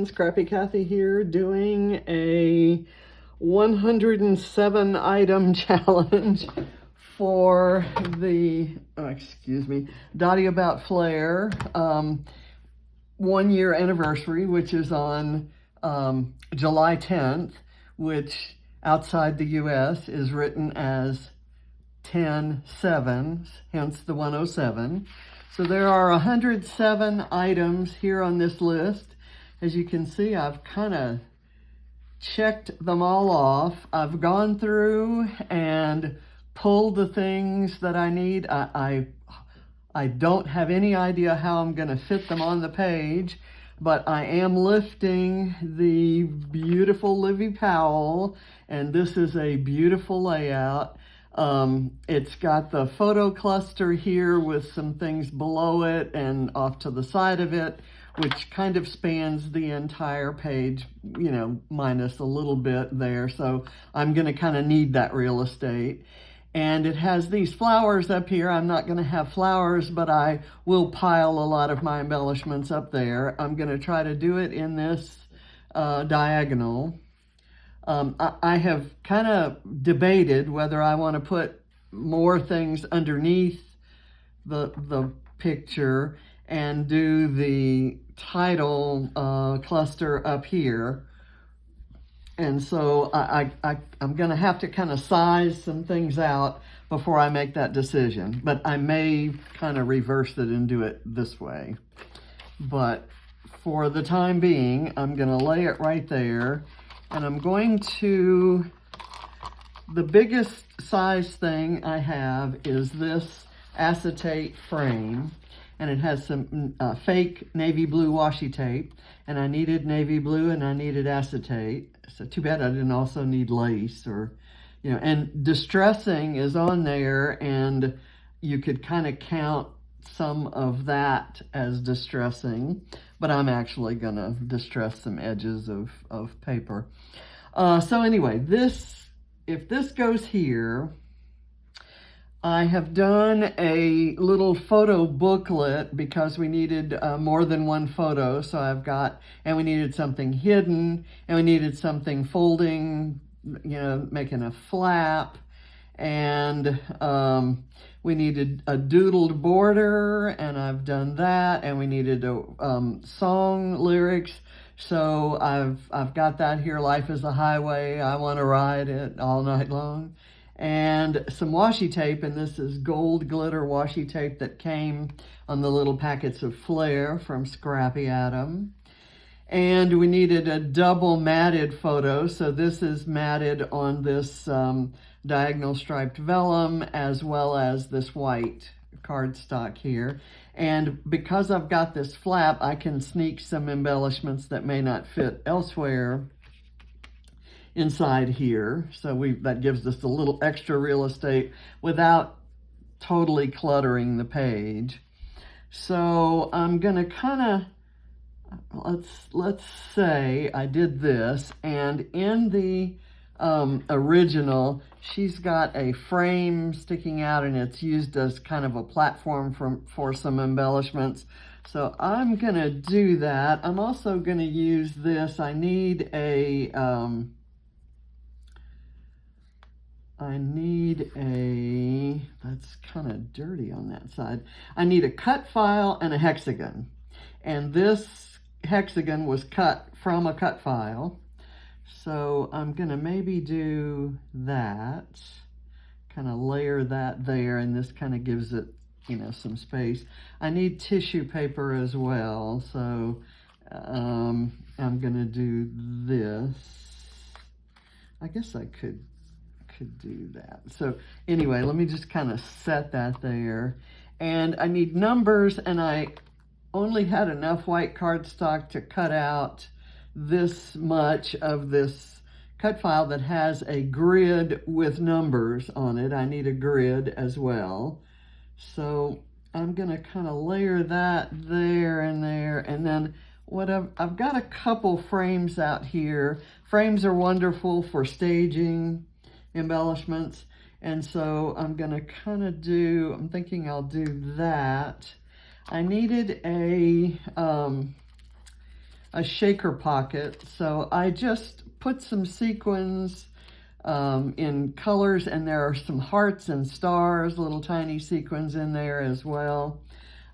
again, Scrappy Kathy here, doing a 107 item challenge for the, Dotty About Flair 1 year anniversary, which is on July 10th, which outside the US is written as 10/7, hence the 107. So there are 107 items here on this list. As you can see, I've kind of checked them all off. I've gone through and pulled the things that I need. I don't have any idea how I'm going to fit them on the page, but I am lifting the beautiful Libby Powell, and this is a beautiful layout. It's got the photo cluster here with some things below it and off to the side of it, which kind of spans the entire page, you know, minus a little bit there. So I'm going to kind of need that real estate. And it has these flowers up here. I'm not going to have flowers, but I will pile a lot of my embellishments up there. I'm going to try to do it in this diagonal. I have kind of debated whether I want to put more things underneath the picture and do the title cluster up here. And so I'm going to have to kind of size some things out before I make that decision. But I may kind of reverse it and do it this way. But for the time being, I'm going to lay it right there. And I'm going to, the biggest size thing I have is this acetate frame. And it has some fake navy blue washi tape. And I needed navy blue and I needed acetate. So too bad I didn't also need lace or, you know, and distressing is on there, and you could kind of count some of that as distressing, but I'm actually gonna distress some edges of paper. So anyway, if this goes here, I have done a little photo booklet because we needed more than one photo. So and we needed something hidden, and we needed something folding, you know, making a flap, and we needed a doodled border, and I've done that, and we needed a song lyrics. So I've got that here, Life is a Highway, I want to ride it all night long. And some washi tape, and this is gold glitter washi tape that came on the little packets of Flair from Scrappy Adam. And we needed a double matted photo, so this is matted on this diagonal striped vellum as well as this white cardstock here. And because I've got this flap, I can sneak some embellishments that may not fit elsewhere inside here. So that gives us a little extra real estate without totally cluttering the page. So I'm gonna kind of, let's say I did this, and in the original, she's got a frame sticking out, and it's used as kind of a platform for some embellishments. So I'm gonna do that. I'm also gonna use this. I need a that's kind of dirty on that side. I need a cut file and a hexagon. And this hexagon was cut from a cut file. So I'm gonna maybe do that, kind of layer that there, and this kind of gives it, you know, some space. I need tissue paper as well. So I'm gonna do this. I guess I could do that. So anyway, let me just kind of set that there. And I need numbers, and I only had enough white cardstock to cut out this much of this cut file that has a grid with numbers on it. I need a grid as well. So I'm gonna kind of layer that there and there, and then I've got a couple frames out here. Frames are wonderful for staging embellishments, and so I'm gonna kind of I'm thinking I'll do that. I needed a a shaker pocket. So I just put some sequins in colors, and there are some hearts and stars, little tiny sequins in there as well.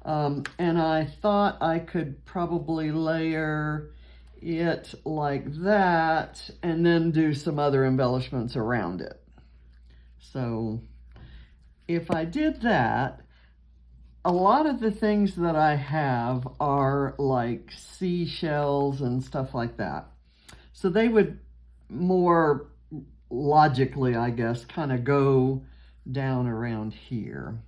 And I thought I could probably layer it like that and then do some other embellishments around it. So if I did that, a lot of the things that I have are like seashells and stuff like that. So they would more logically, I guess, kind of go down around here.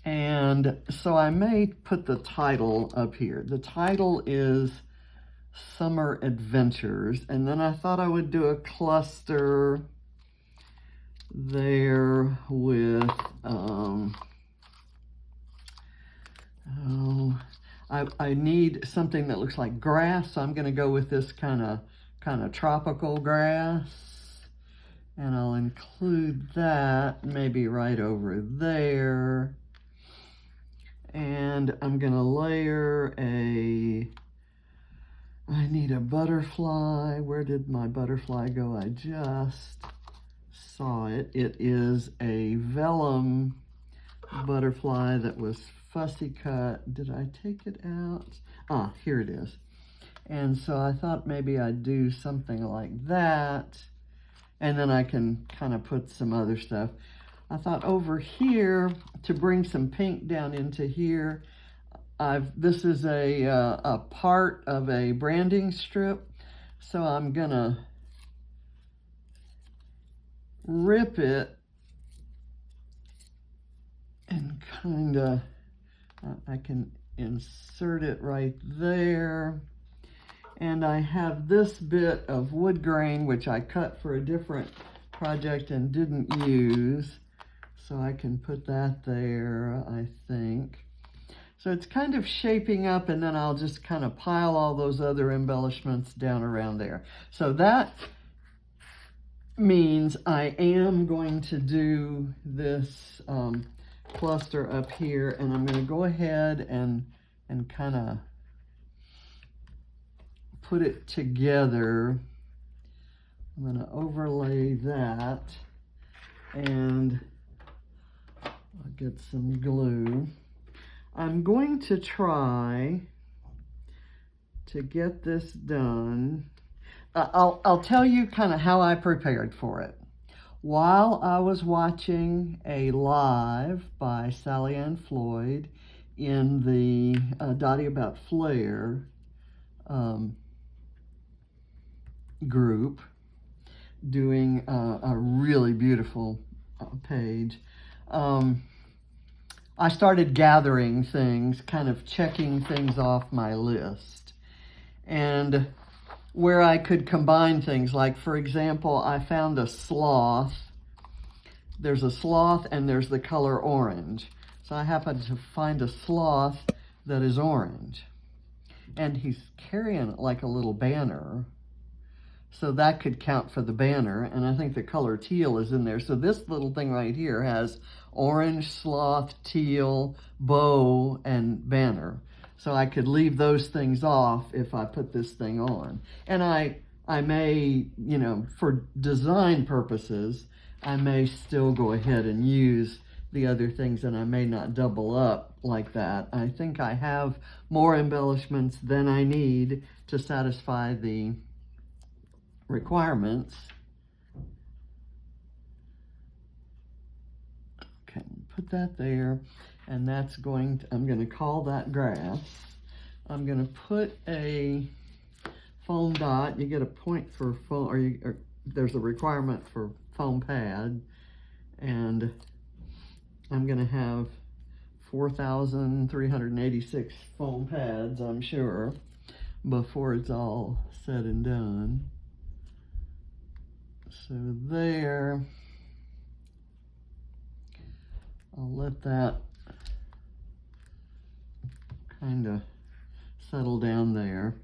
And so I may put the title up here. The title is Summer Adventures. And then I thought I would do a cluster there with, I need something that looks like grass. So I'm going to go with this kind of tropical grass. And I'll include that maybe right over there. And I'm going to layer I need a butterfly. Where did my butterfly go? I just saw it. It is a vellum butterfly that was fussy cut. Did I take it out? Ah, here it is. And so I thought maybe I'd do something like that. And then I can kind of put some other stuff. I thought over here, to bring some pink down into here, this is a part of a branding strip. So I'm gonna rip it and kind of, I can insert it right there. And I have this bit of wood grain, which I cut for a different project and didn't use. So I can put that there, I think. So it's kind of shaping up, and then I'll just kind of pile all those other embellishments down around there. So that means I am going to do this cluster up here, and I'm going to go ahead and kind of put it together. I'm going to overlay that, and I'll get some glue. I'm going to try to get this done. I'll tell you kind of how I prepared for it. While I was watching a live by Sally Ann Floyd in the Dotty About Flair group, doing a really beautiful page, I started gathering things, kind of checking things off my list. And where I could combine things, like for example, I found a sloth. There's a sloth and there's the color orange. So I happened to find a sloth that is orange. And he's carrying it like a little banner. So that could count for the banner, and I think the color teal is in there. So this little thing right here has orange, sloth, teal, bow, and banner. So I could leave those things off if I put this thing on. And I may, you know, for design purposes, I may still go ahead and use the other things, and I may not double up like that. I think I have more embellishments than I need to satisfy the requirements. Okay, put that there, and that's going to, I'm going to call that grass. I'm going to put a foam dot. You get a point for foam, or there's a requirement for foam pad, and I'm going to have 4,386 foam pads, I'm sure, before it's all said and done. So there, I'll let that kind of settle down there.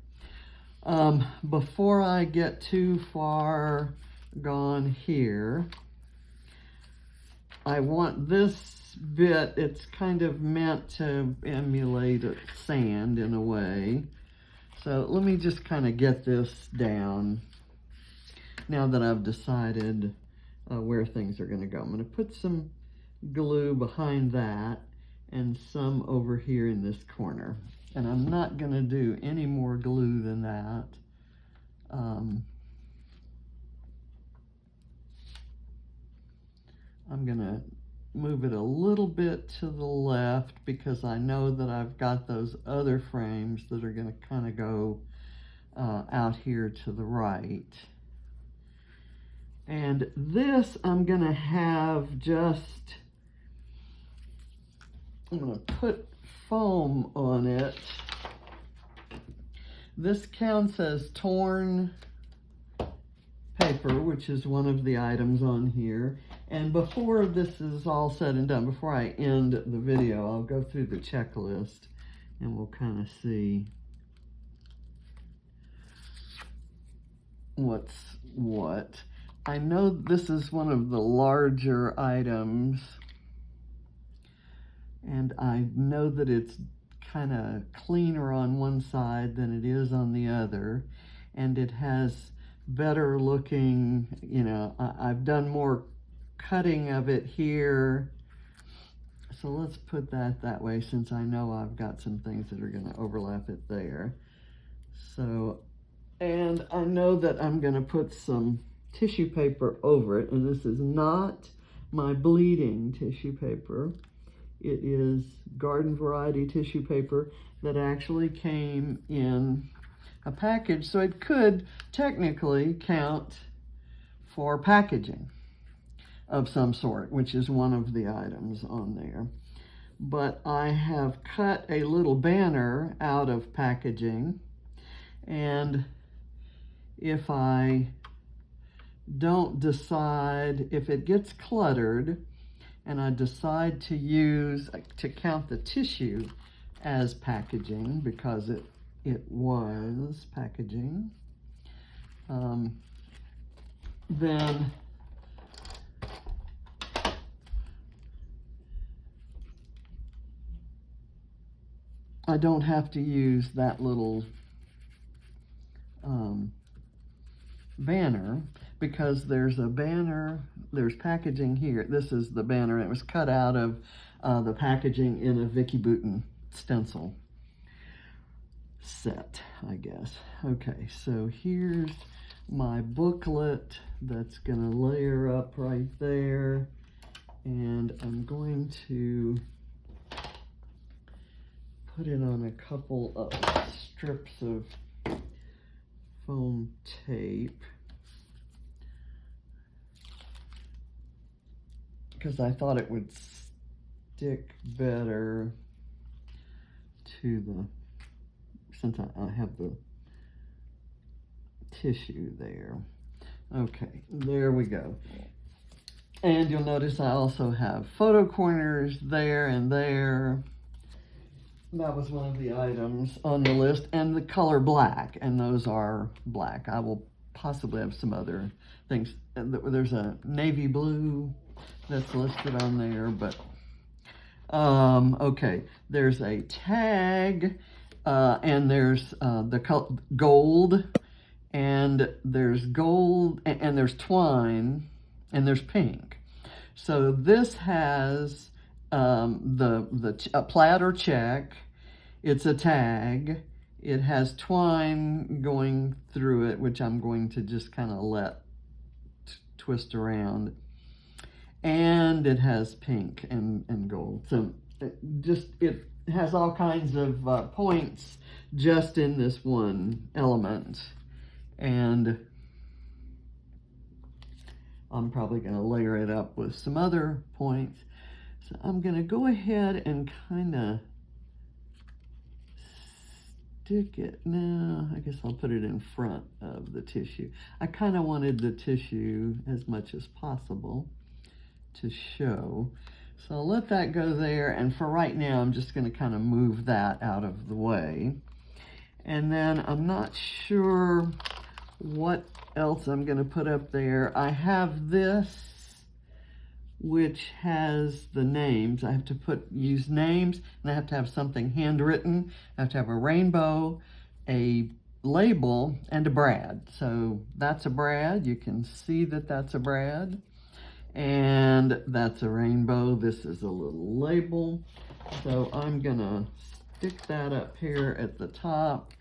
Before I get too far gone here, I want this bit, it's kind of meant to emulate sand in a way. So let me just kind of get this down now that I've decided where things are going to go. I'm going to put some glue behind that and some over here in this corner. And I'm not going to do any more glue than that. I'm going to move it a little bit to the left because I know that I've got those other frames that are going to kind of go out here to the right. And this I'm going to have just, I'm going to put foam on it. This counts as torn paper, which is one of the items on here. And before this is all said and done, before I end the video, I'll go through the checklist and we'll kind of see what's what. I know this is one of the larger items, and I know that it's kind of cleaner on one side than it is on the other, and it has better looking, you know, I've done more cutting of it here. So let's put that way, since I know I've got some things that are going to overlap it there. So, and I know that I'm going to put some tissue paper over it, and this is not my bleeding tissue paper. It is garden variety tissue paper that actually came in a package, so it could technically count for packaging of some sort, which is one of the items on there. But I have cut a little banner out of packaging, and if I don't decide, if it gets cluttered and I decide to count the tissue as packaging, because it was packaging, then I don't have to use that little banner, because there's a banner, there's packaging here. This is the banner. It was cut out of the packaging in a Vicky Bouton stencil set, I guess. Okay, so here's my booklet that's gonna layer up right there, and I'm going to put it on a couple of strips of foam tape, because I thought it would stick better to the, since I have the tissue there. Okay, there we go. And you'll notice I also have photo corners there and there. That was one of the items on the list, and the color black, and those are black. I will possibly have some other things. There's a navy blue that's listed on there, but okay, there's a tag, and there's the gold, and there's gold, and there's twine, and there's pink. So this has a plaid or check. It's a tag. It has twine going through it, which I'm going to just kind of let twist around. And it has pink and gold. So it has all kinds of points just in this one element. And I'm probably going to layer it up with some other points. So I'm going to go ahead and kind of stick it. No, I guess I'll put it in front of the tissue. I kind of wanted the tissue as much as possible to show. So I'll let that go there. And for right now, I'm just going to kind of move that out of the way. And then I'm not sure what else I'm going to put up there. I have this, which has the names. I have to use names, and I have to have something handwritten. I have to have a rainbow a label and a brad. So that's a brad. You can see that that's a brad. And that's a rainbow. This is a little label. So I'm gonna stick that up here at the top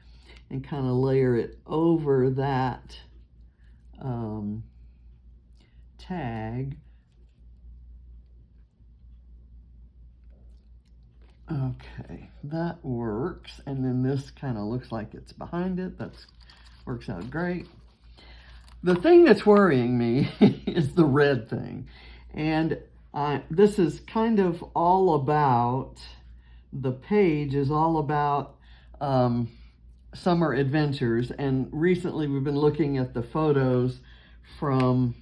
and kind of layer it over that tag. Okay, that works. And then this kind of looks like it's behind it. That works out great. The thing that's worrying me is the red thing. And this is kind of all about, the page is all about summer adventures. And recently we've been looking at the photos from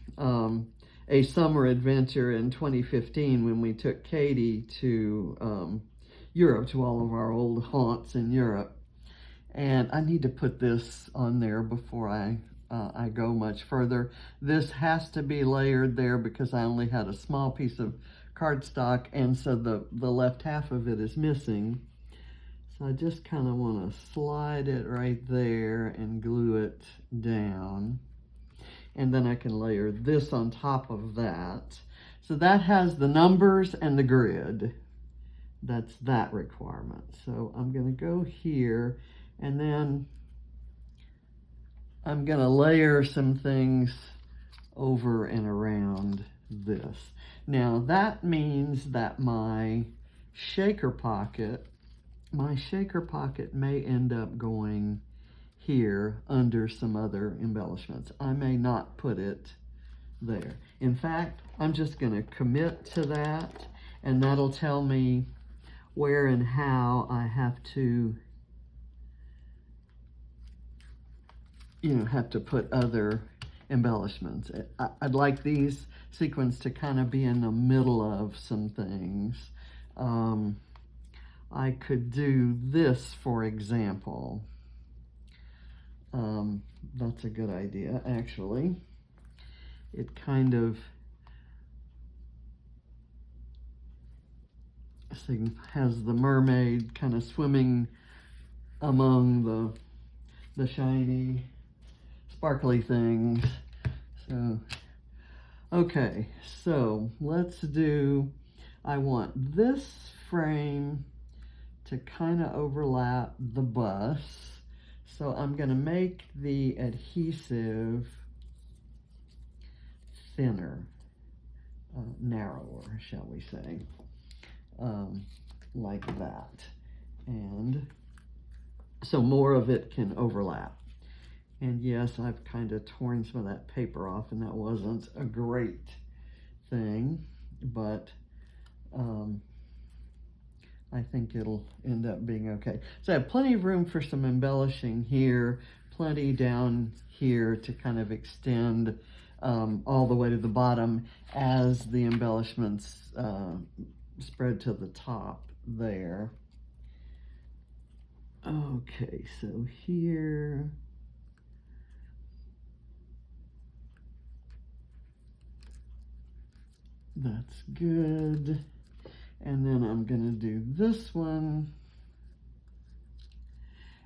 a summer adventure in 2015 when we took Katie to Europe, to all of our old haunts in Europe. And I need to put this on there before I go much further. This has to be layered there because I only had a small piece of cardstock, and so the left half of it is missing. So I just kind of want to slide it right there and glue it down. And then I can layer this on top of that. So that has the numbers and the grid. That's that requirement. So I'm going to go here, and then I'm going to layer some things over and around this. Now that means that my shaker pocket may end up going here under some other embellishments. I may not put it there. In fact, I'm just going to commit to that, and that'll tell me where and how I have to, have to put other embellishments. I'd like these sequins to kind of be in the middle of some things. I could do this, for example. That's a good idea, actually. It kind of has the mermaid kind of swimming among the shiny, sparkly things. So, okay, so let's do, I want this frame to kind of overlap the bus. So I'm going to make the adhesive thinner, narrower, shall we say, like that. And so more of it can overlap. And yes, I've kind of torn some of that paper off, and that wasn't a great thing, but I think it'll end up being okay. So I have plenty of room for some embellishing here, plenty down here to kind of extend all the way to the bottom as the embellishments spread to the top there. Okay, so here, that's good. And then I'm going to do this one.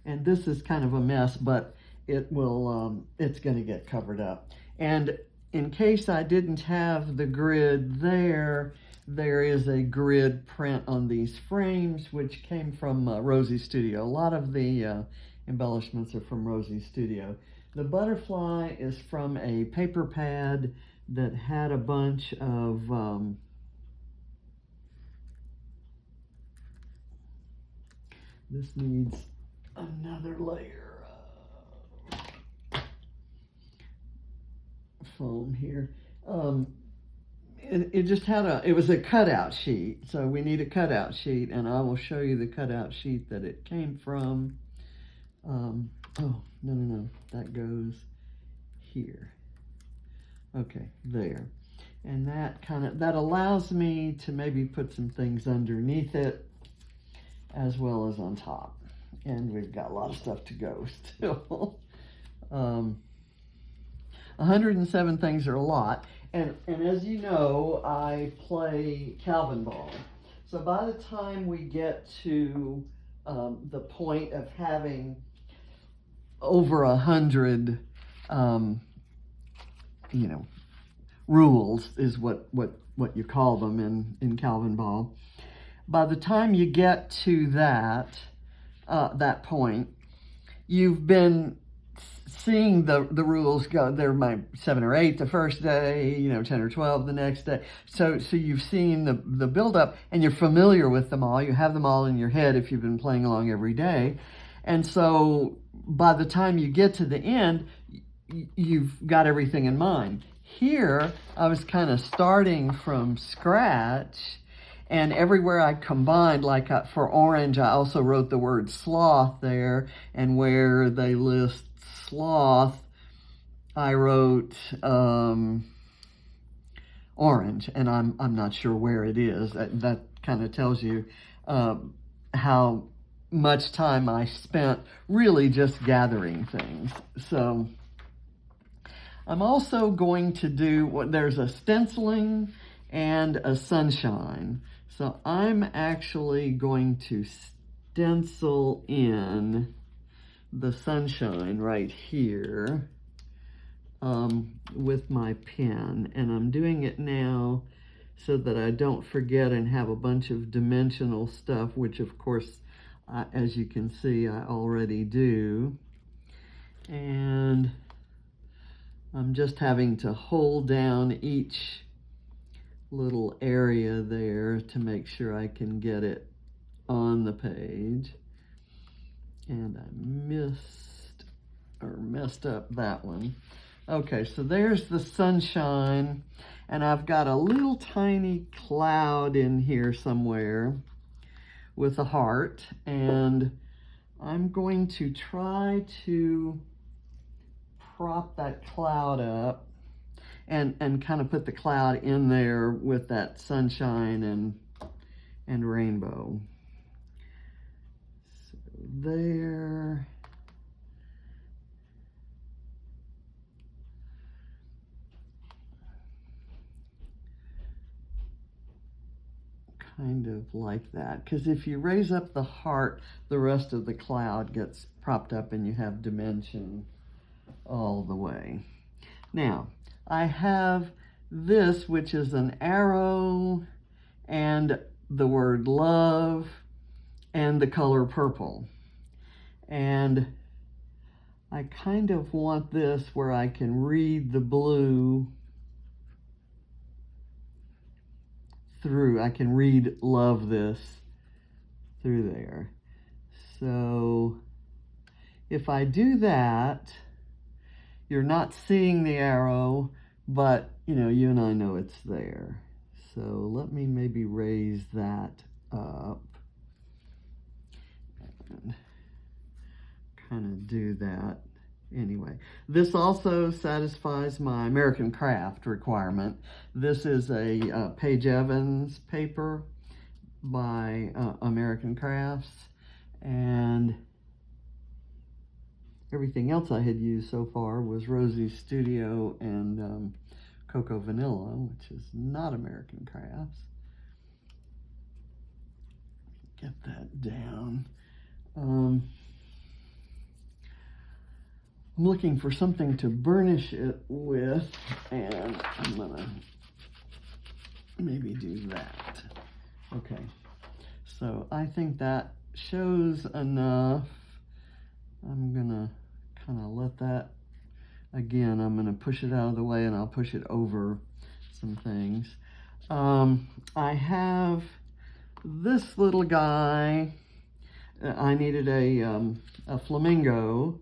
And this is kind of a mess, but it will, it's going to get covered up. And in case I didn't have the grid there, there is a grid print on these frames, which came from Rosie's studio. A lot of the embellishments are from Rosie's studio. The butterfly is from a paper pad that had a bunch of this needs another layer of foam here. It just had it was a cutout sheet, so we need a cutout sheet, and I will show you the cutout sheet that it came from. Oh, no, that goes here. Okay, there. And that allows me to maybe put some things underneath it as well as on top. And we've got a lot of stuff to go still. 107 things are a lot. And as you know, I play Calvinball. So by the time we get to the point of having over 100, you know, rules is what you call them in Calvinball. By the time you get to that point, you've been seeing the rules go. There might 7 or 8 the first day, you know, 10 or 12 the next day. So you've seen the build up, and you're familiar with them all. You have them all in your head if you've been playing along every day. And so by the time you get to the end, you've got everything in mind. Here, I was kind of starting from scratch, and everywhere I combined, like for orange, I also wrote the word sloth there, and where they list sloth, I wrote orange, and I'm not sure where it is. That kind of tells you how much time I spent really just gathering things. So I'm also going to do, there's a stenciling and a sunshine. So I'm actually going to stencil in the sunshine right here with my pen. And I'm doing it now so that I don't forget and have a bunch of dimensional stuff, which of course, as you can see, I already do. And I'm just having to hold down each little area there to make sure I can get it on the page. And I messed up that one. Okay, so there's the sunshine, and I've got a little tiny cloud in here somewhere with a heart, and I'm going to try to prop that cloud up and kind of put the cloud in there with that sunshine and rainbow. So there. Kind of like that, because if you raise up the heart, the rest of the cloud gets propped up and you have dimension all the way. Now, I have this, which is an arrow and the word love and the color purple. And I kind of want this where I can read the blue through. I can read love this through there. So if I do that, you're not seeing the arrow, but you know, you and I know it's there. So let me maybe raise that up and kind of do that. Anyway, this also satisfies my American Craft requirement. This is a Paige Evans paper by American Crafts, and everything else I had used so far was Rosie Studio and Cocoa Vanilla, which is not American Crafts. Get that down. I'm looking for something to burnish it with, and I'm gonna maybe do that. Okay, so I think that shows enough. I'm gonna kind of let that, again, I'm gonna push it out of the way, and I'll push it over some things. I have this little guy. I needed a flamingo.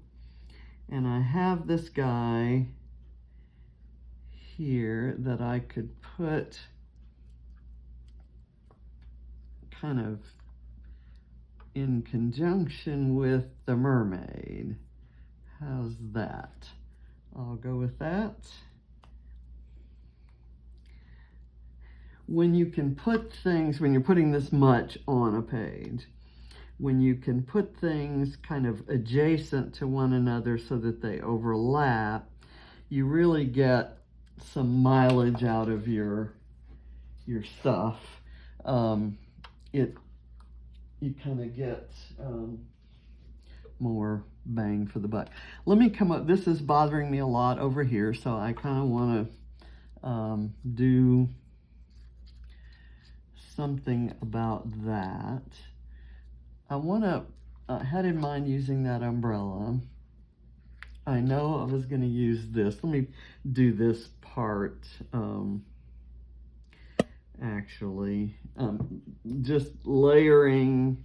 And I have this guy here that I could put kind of in conjunction with the mermaid. How's that? I'll go with that. When you can put things, when you're putting this much on a page, when you can put things kind of adjacent to one another so that they overlap, you really get some mileage out of your stuff. You kind of get more bang for the buck. Let me come up, this is bothering me a lot over here, so I kind of want to do something about that. I want to, I had in mind using that umbrella. I know I was going to use this. Let me do this part actually. Just layering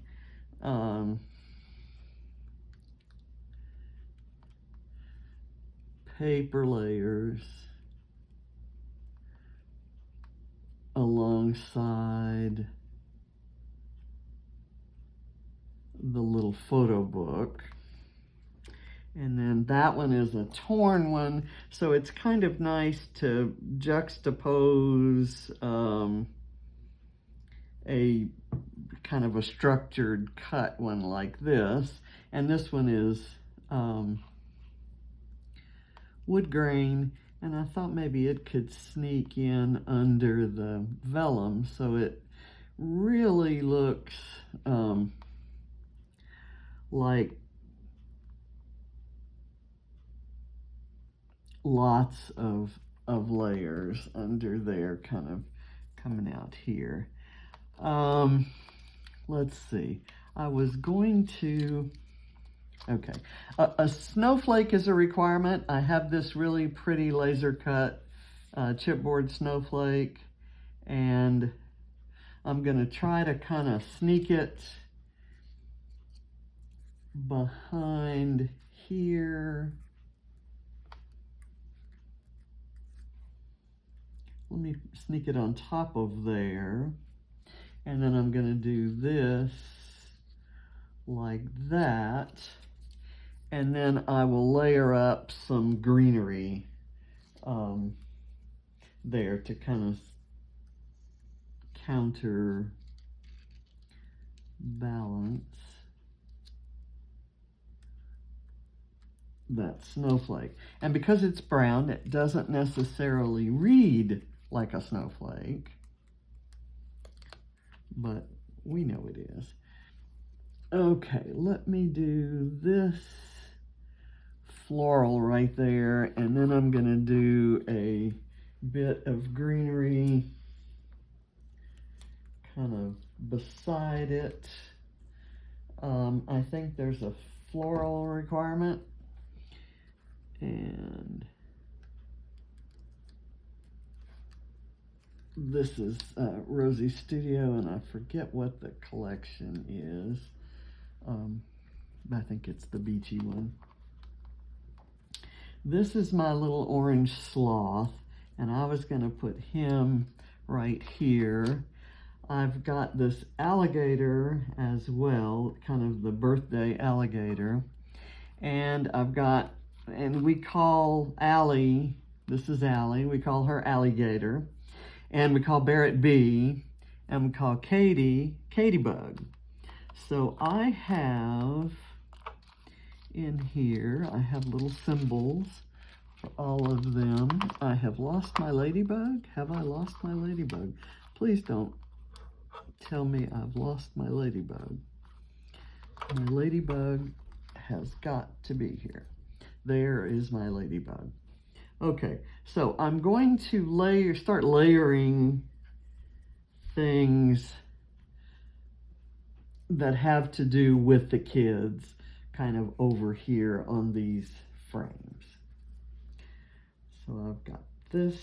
paper layers alongside the little photo book. And then that one is a torn one, so it's kind of nice to juxtapose a kind of a structured cut one like this. And this one is wood grain, and I thought maybe it could sneak in under the vellum so it really looks like lots of layers under there, kind of coming out here. Let's see. I was going to, okay. A snowflake is a requirement. I have this really pretty laser cut chipboard snowflake, and I'm gonna try to kind of sneak it behind here. Let me sneak it on top of there. And then I'm going to do this like that. And then I will layer up some greenery there to kind of counterbalance that snowflake. And because it's brown, it doesn't necessarily read like a snowflake, but we know it is. Okay, let me do this floral right there, and then I'm gonna do a bit of greenery kind of beside it. I think there's a floral requirement, and this is Rosie's studio, and I forget what the collection is. I think it's the beachy one. This is my little orange sloth, and I was going to put him right here. I've got this alligator as well, kind of the birthday alligator. And I've got, and we call Allie, this is Allie, we call her Alligator. And we call Barrett Bee, and we call Katie, Bug. So I have in here, I have little symbols for all of them. I have lost my ladybug. Have I lost my ladybug? Please don't tell me I've lost my ladybug. My ladybug has got to be here. There is my ladybug. Okay, so I'm going to start layering things that have to do with the kids kind of over here on these frames. So I've got this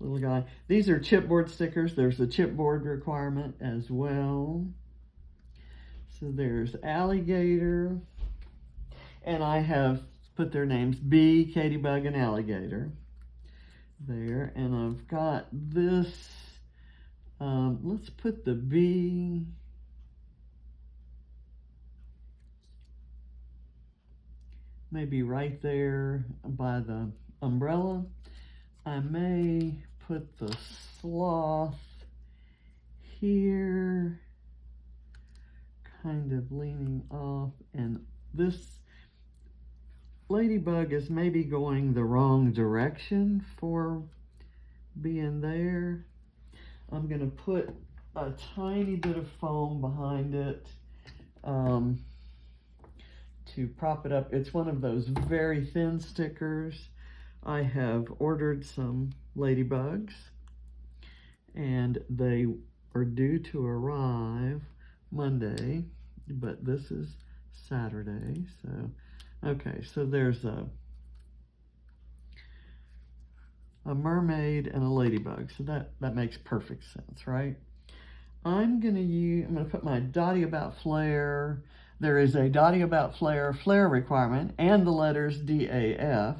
little guy. These are chipboard stickers. There's a chipboard requirement as well. So there's alligator, and I have put their names, Bee, Bug, and Alligator there. And I've got this, let's put the bee maybe right there by the umbrella. I may put the sloth here, kind of leaning off, and this ladybug is maybe going the wrong direction for being there. I'm going to put a tiny bit of foam behind it. to prop it up. It's one of those very thin stickers. I have ordered some ladybugs, and they are due to arrive Monday, but this is Saturday. So, okay, so there's a mermaid and a ladybug. So that makes perfect sense, right? I'm gonna put my Dotty About Flair. There is a Dotty About Flair requirement and the letters DAF.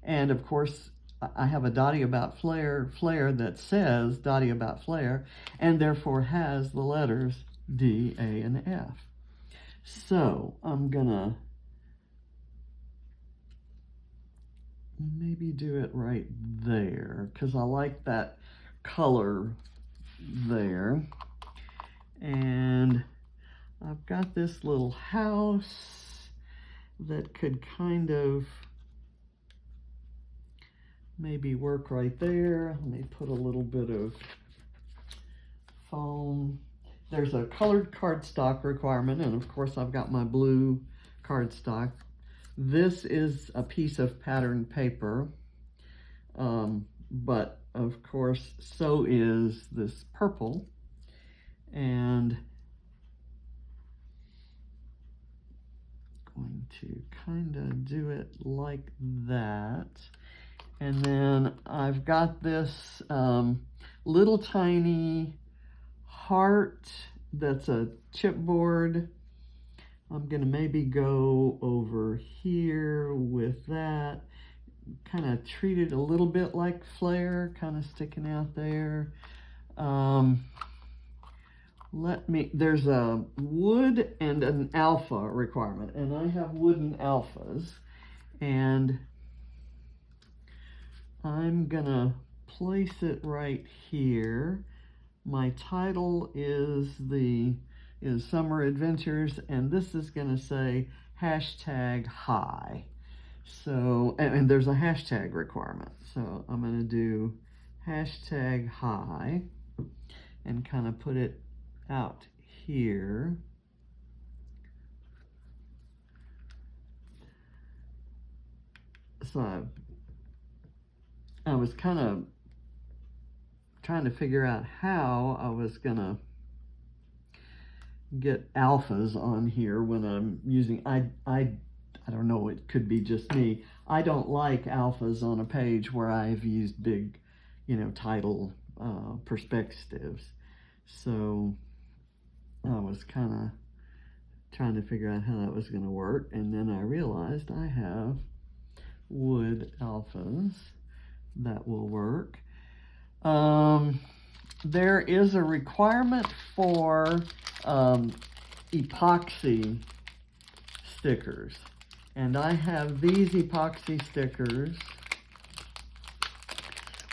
And of course, I have a Dotty About Flair that says Dotty About Flair and therefore has the letters D, A, and F. So I'm gonna maybe do it right there because I like that color there. And I've got this little house that could kind of maybe work right there. Let me put a little bit of foam. There's a colored cardstock requirement, and of course I've got my blue cardstock. This is a piece of patterned paper, but of course so is this purple. And going to kind of do it like that. And then I've got this little tiny heart that's a chipboard. I'm gonna maybe go over here with that, kind of treat it a little bit like Flair, kind of sticking out there. There's a wood and an alpha requirement, and I have wooden alphas, and I'm gonna place it right here. My title is Summer Adventures, and this is gonna say #hi. So, and there's a hashtag requirement. So I'm gonna do #hi and kind of put it out here. So I was kind of trying to figure out how I was gonna get alphas on here when I'm using, I don't know, it could be just me. I don't like alphas on a page where I've used big, title perspectives. So I was kind of trying to figure out how that was going to work, and then I realized I have wood alphas that will work. There is a requirement for epoxy stickers, and I have these epoxy stickers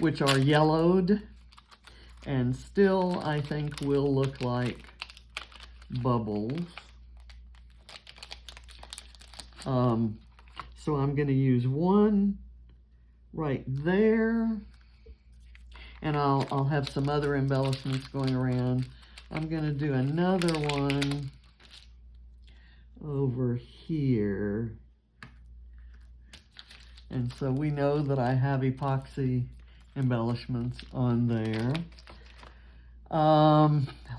which are yellowed and still I think will look like bubbles. So I'm going to use one right there, and I'll have some other embellishments going around. I'm going to do another one over here, and so we know that I have epoxy embellishments on there.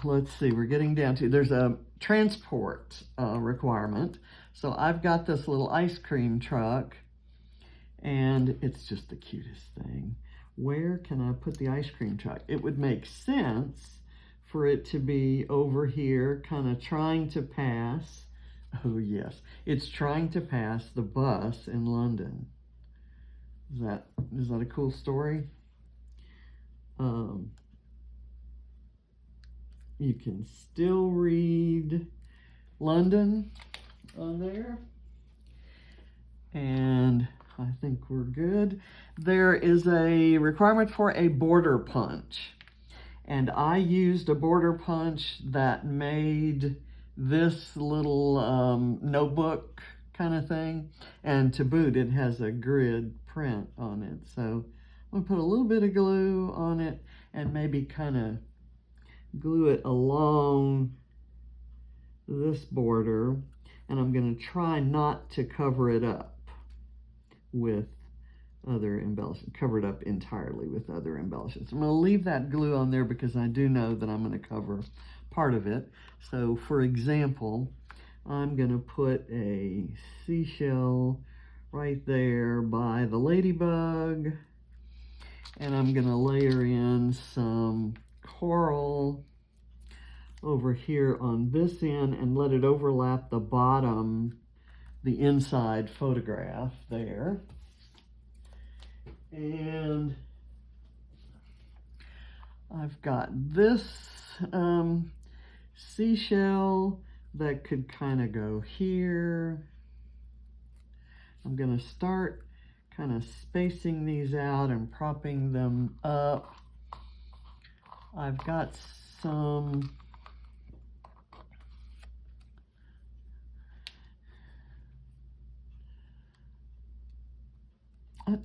Let's see, we're getting down to, there's a transport requirement. So I've got this little ice cream truck, and it's just the cutest thing. Where can I put the ice cream truck? It would make sense for it to be over here, kind of trying to pass, oh yes, it's trying to pass the bus in London. Is that a cool story? You can still read London on there, and I think we're good. There is a requirement for a border punch, and I used a border punch that made this little notebook kind of thing, and to boot it has a grid print on it. So I'm gonna put a little bit of glue on it and maybe kind of glue it along this border. and I'm going to try not to cover it up with other embellishments, cover it up entirely with other embellishments. I'm going to leave that glue on there because I do know that I'm going to cover part of it. So for example, I'm going to put a seashell right there by the ladybug, and I'm going to layer in some coral over here on this end and let it overlap the bottom, the inside photograph there. And I've got this seashell that could kind of go here. I'm going to start kind of spacing these out and propping them up. I've got some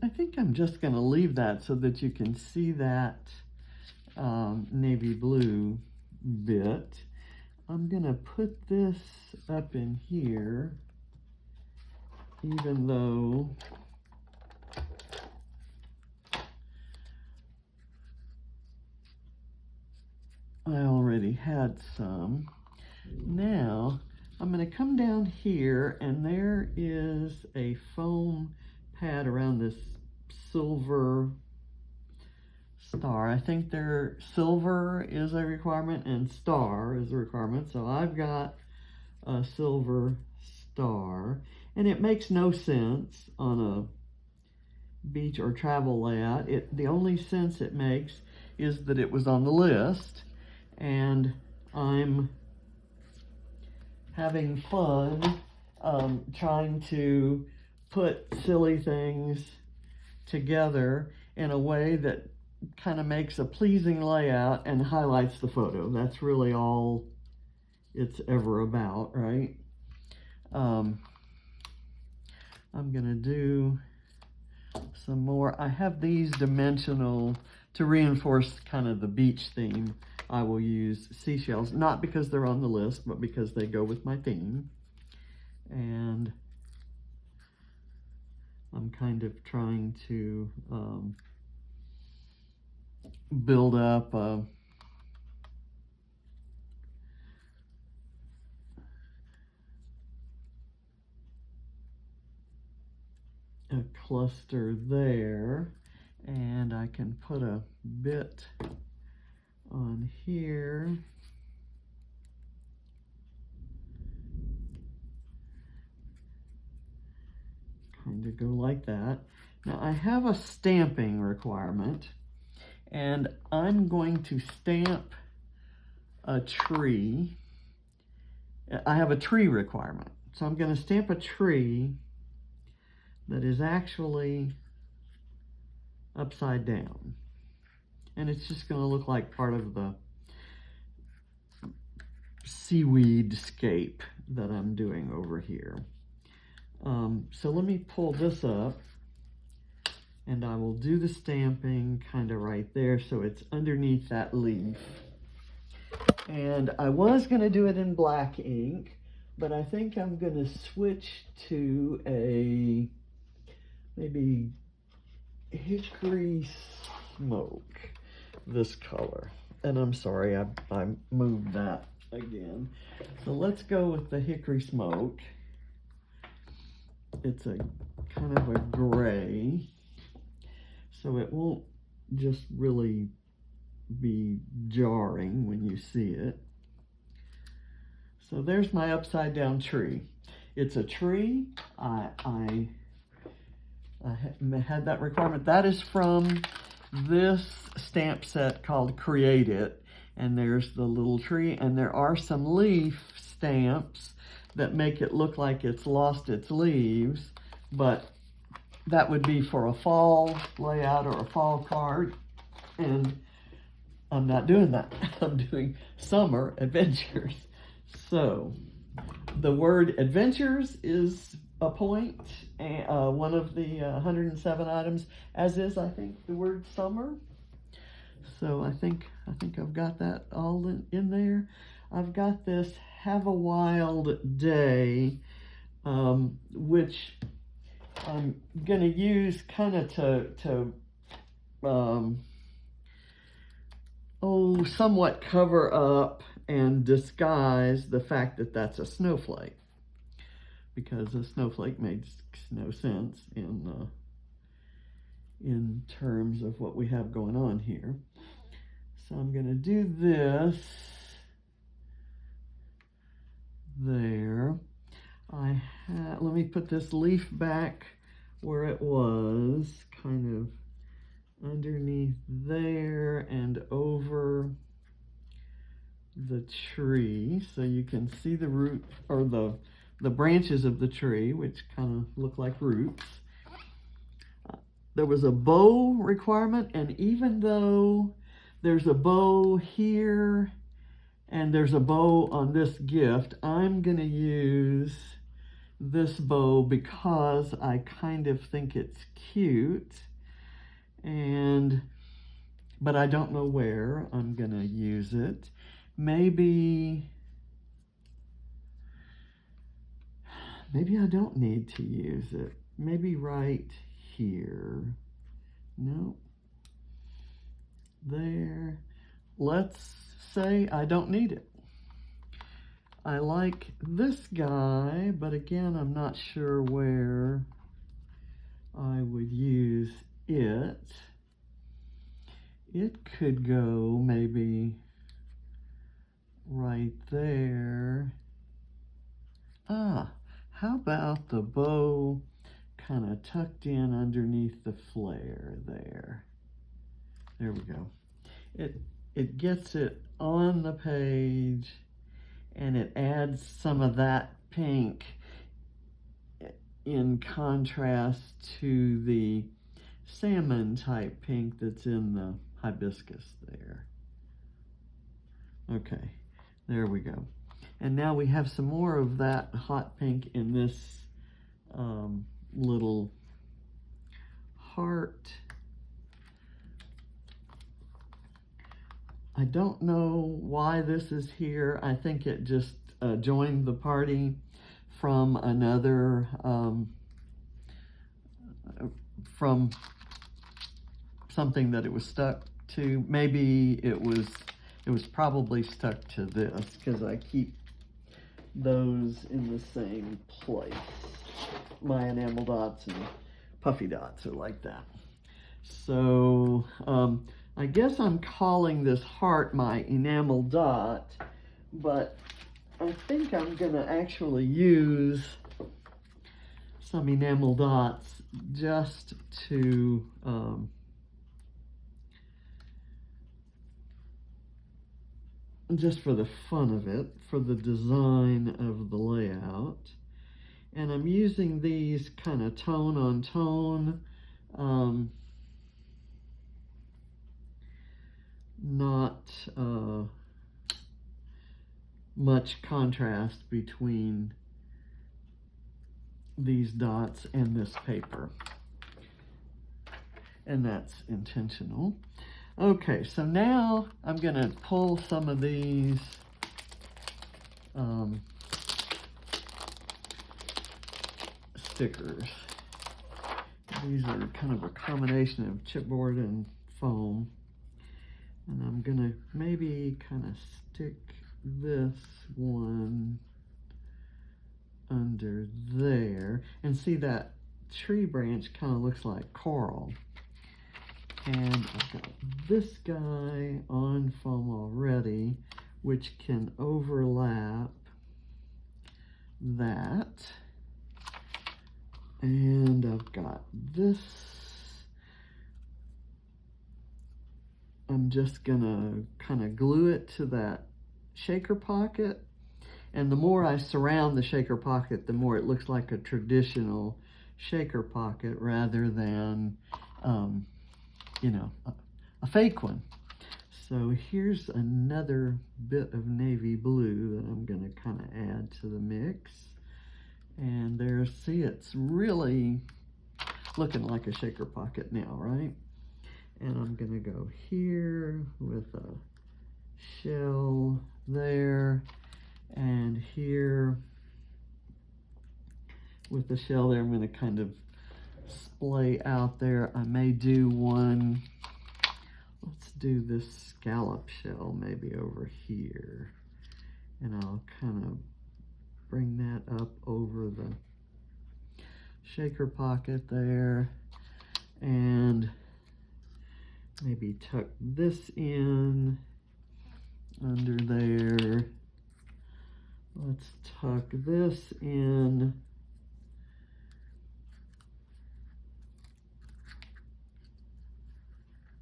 I think I'm just going to leave that so that you can see that navy blue bit. I'm going to put this up in here, even though I already had some. Now I'm going to come down here, and there is a foam pad around this silver star. I think there silver is a requirement and star is a requirement. So I've got a silver star, and it makes no sense on a beach or travel layout. The only sense it makes is that it was on the list, and I'm having fun trying to put silly things together in a way that kind of makes a pleasing layout and highlights the photo. That's really all it's ever about, right? I'm gonna do some more. I have these dimensional to reinforce kind of the beach theme. I will use seashells, not because they're on the list, but because they go with my theme. And I'm kind of trying to build up a cluster there, and I can put a bit on here. Kind of go like that. Now I have a stamping requirement, and I'm going to stamp a tree. I have a tree requirement, so I'm going to stamp a tree that is actually upside down, and it's just going to look like part of the seaweed scape that I'm doing over here. So let me pull this up, and I will do the stamping kind of right there so it's underneath that leaf. And I was going to do it in black ink, but I think I'm going to switch to a maybe hickory smoke, this color. And I'm sorry, I moved that again. So let's go with the hickory smoke. It's a kind of a gray, so it won't just really be jarring when you see it. So there's my upside down tree. It's a tree. I had that requirement. That is from this stamp set called Create It, and there's the little tree, and there are some leaf stamps that make it look like it's lost its leaves, but that would be for a fall layout or a fall card, and I'm not doing that. I'm doing summer adventures. So the word adventures is a point, one of the 107 items, as is, I think, the word summer. So I think I've got that all in there. I've got this Have a Wild Day, which I'm going to use kind of to somewhat cover up and disguise the fact that that's a snowflake, because a snowflake makes no sense in terms of what we have going on here. So I'm going to do this there. Let me put this leaf back where it was, kind of underneath there and over the tree, so you can see the root, or the branches of the tree, which kind of look like roots. There was a bow requirement, and even though there's a bow here and there's a bow on this gift, I'm going to use this bow because I kind of think it's cute, but I don't know where I'm going to use it. Maybe I don't need to use it. Maybe right here. No. There. Let's say I don't need it. I like this guy, but again, I'm not sure where I would use it. It could go maybe right there. How about the bow kind of tucked in underneath the flare there? There we go. It gets it on the page, and it adds some of that pink in contrast to the salmon type pink that's in the hibiscus there. Okay, there we go. And now we have some more of that hot pink in this little heart. I don't know why this is here. I think it just joined the party from another, from something that it was stuck to. Maybe it was probably stuck to this, because I keep those in the same place. My enamel dots and puffy dots are like that. So I guess I'm calling this heart my enamel dot, but I think I'm gonna actually use some enamel dots just to just for the fun of it, for the design of the layout. And I'm using these kind of tone on tone, not much contrast between these dots and this paper. And that's intentional. Okay, so now I'm going to pull some of these stickers. These are kind of a combination of chipboard and foam. And I'm going to maybe kind of stick this one under there. And see, that tree branch kind of looks like coral. And I've got this guy on foam already, which can overlap that. And I've got this. I'm just gonna kind of glue it to that shaker pocket. And the more I surround the shaker pocket, the more it looks like a traditional shaker pocket rather than, you know, a fake one. So here's another bit of navy blue that I'm going to kind of add to the mix. And there, see, it's really looking like a shaker pocket now, right? And I'm going to go here with a shell there, and here with the shell there. I'm going to kind of splay out there. I may do one, let's do this scallop shell maybe over here. And I'll kind of bring that up over the shaker pocket there. And maybe tuck this in under there. Let's tuck this in.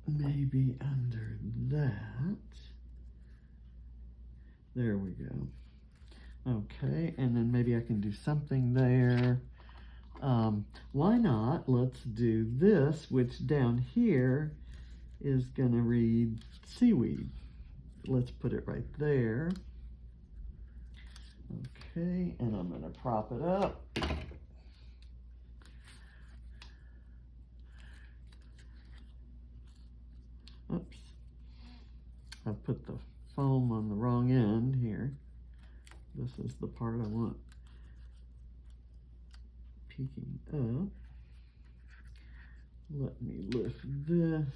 Maybe under that. There we go. Okay, and then maybe I can do something there. Why not? Let's do this, which down here is going to read seaweed. Let's put it right there. Okay, and I'm going to prop it up. Oops. I put the foam on the wrong end here. This is the part I want peeking up. Let me lift this.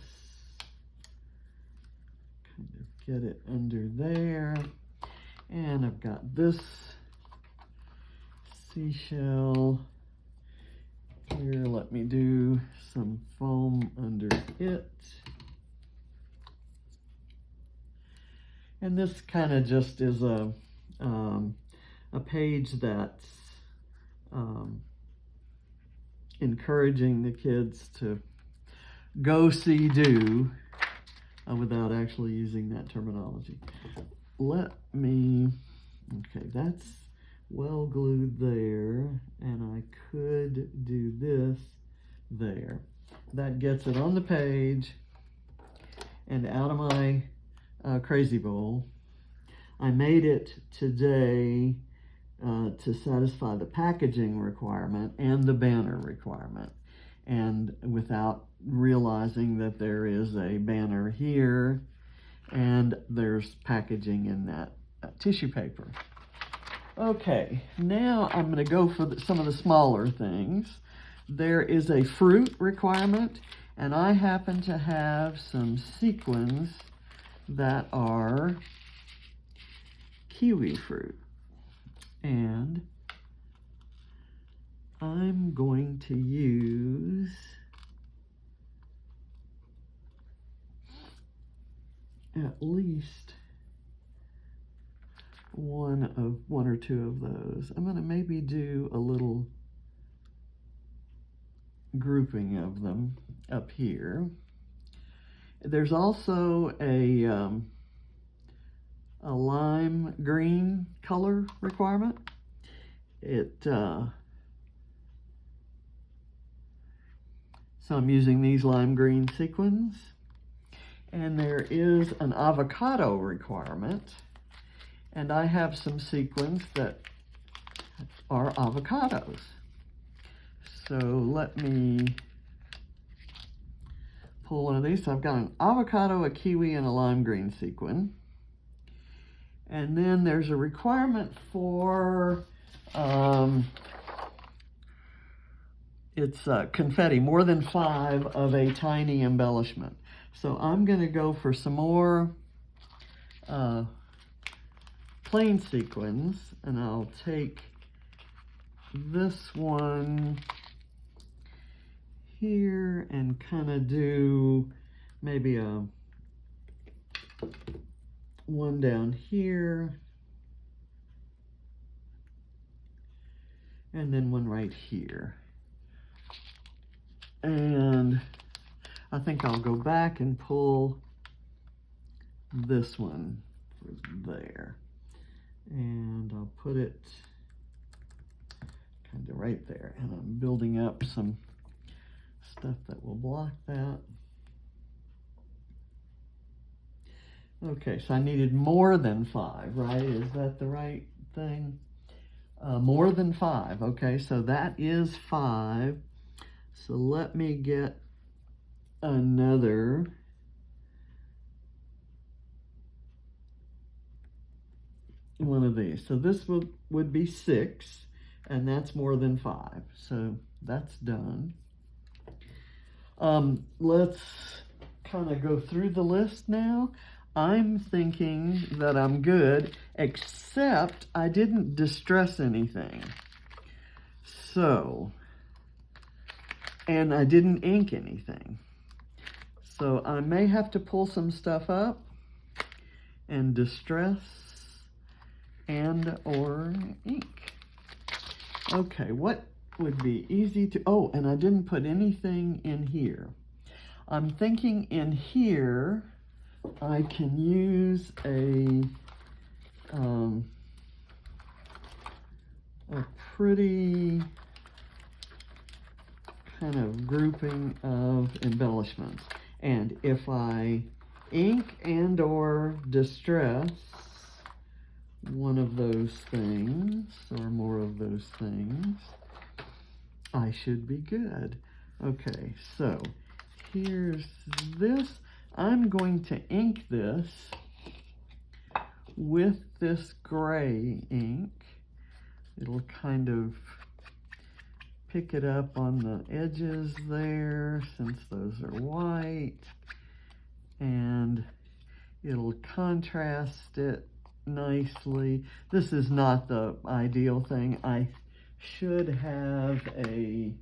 Kind of get it under there. And I've got this seashell here. Let me do some foam under it. And this kind of just is a page that's encouraging the kids to go see do without actually using that terminology. Let me, okay, that's well glued there, and I could do this there. That gets it on the page and out of my crazy bowl. I made it today to satisfy the packaging requirement and the banner requirement, and without realizing that there is a banner here and there's packaging in that tissue paper. Okay, now I'm going to go for some of the smaller things. There is a fruit requirement, and I happen to have some sequins that are kiwi fruit, and I'm going to use at least one or two of those. I'm going to maybe do a little grouping of them up here. There's also a lime green color requirement. So I'm using these lime green sequins. And there is an avocado requirement. And I have some sequins that are avocados. So let me pull one of these. So I've got an avocado, a kiwi, and a lime green sequin. And then there's a requirement for, it's confetti, more than 5 of a tiny embellishment. So I'm going to go for some more plain sequins, and I'll take this one here and kind of do maybe a one down here and then one right here. And I think I'll go back and pull this one there, and I'll put it kind of right there, and I'm building up some stuff that will block that. Okay, so I needed more than 5, right? Is that the right thing? More than 5. Okay, so that is 5. So let me get another one of these. So this would be 6, and that's more than 5. So that's done. Let's kind of go through the list now. I'm thinking that I'm good, except I didn't distress anything. So, and I didn't ink anything. So I may have to pull some stuff up and distress and or ink. Okay, what would be easy to, oh, and I didn't put anything in here. I'm thinking in here, I can use a pretty kind of grouping of embellishments. And if I ink and or distress one of those things or more of those things, I should be good. Okay, so here's this. I'm going to ink this with this gray ink. It'll kind of pick it up on the edges there since those are white, and it'll contrast it nicely. This is not the ideal thing. I should have a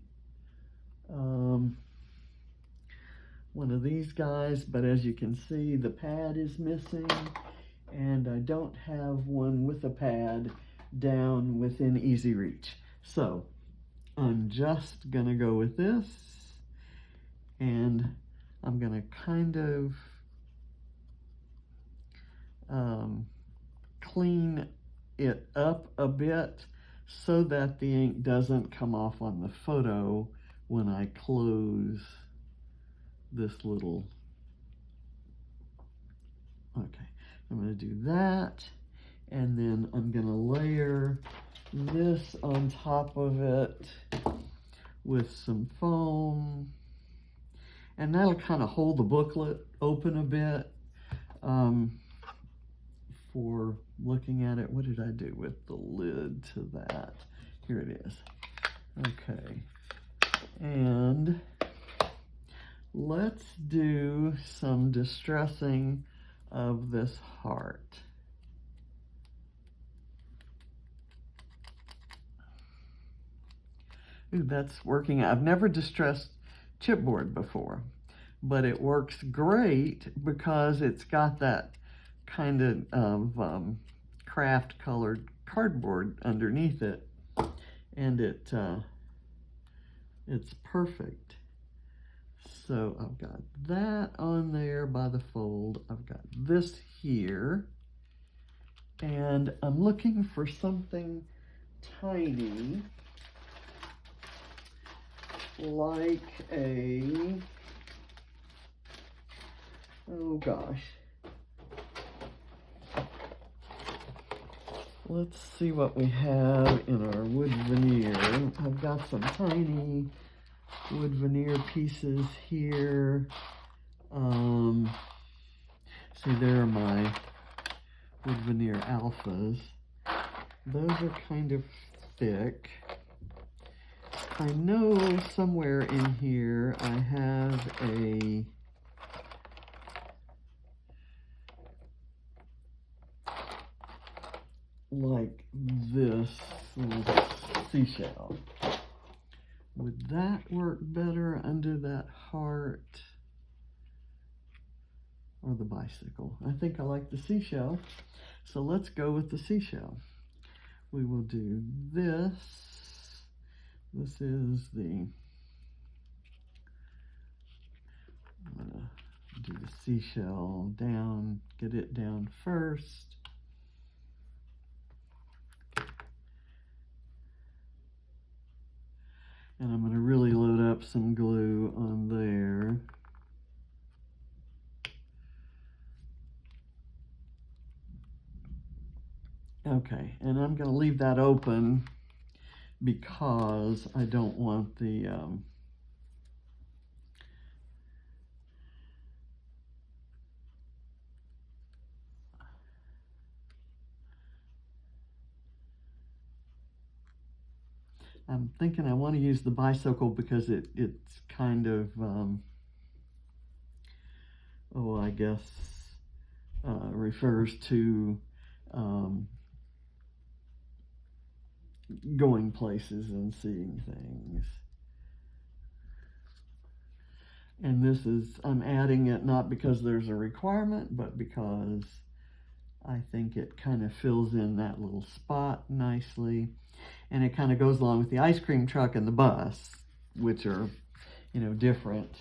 one of these guys, but as you can see, the pad is missing, and I don't have one with a pad down within easy reach. So I'm just gonna go with this, and I'm gonna kind of clean it up a bit so that the ink doesn't come off on the photo when I close this little. Okay, I'm going to do that, and then I'm going to layer this on top of it with some foam, and that'll kind of hold the booklet open a bit for looking at it. What did I do with the lid to that? Here it is. Okay, and let's do some distressing of this heart. Ooh, that's working. I've never distressed chipboard before, but it works great because it's got that kind of craft colored cardboard underneath it, and it's perfect. So I've got that on there by the fold. I've got this here, and I'm looking for something tiny, like a, oh gosh, let's see what we have in our wood veneer. I've got some tiny wood veneer pieces here. See, there are my wood veneer alphas. Those are kind of thick. I know somewhere in here I have a like this little seashell. Would that work better under that heart or the bicycle? I think I like the seashell, so let's go with the seashell. We will do this. This is the, I'm gonna do the seashell down, get it down first. And I'm going to really load up some glue on there. Okay, and I'm going to leave that open because I don't want the I'm thinking I want to use the bicycle because it's kind of, I guess, refers to going places and seeing things. And this is, I'm adding it not because there's a requirement, but because I think it kind of fills in that little spot nicely. And it kind of goes along with the ice cream truck and the bus, which are, different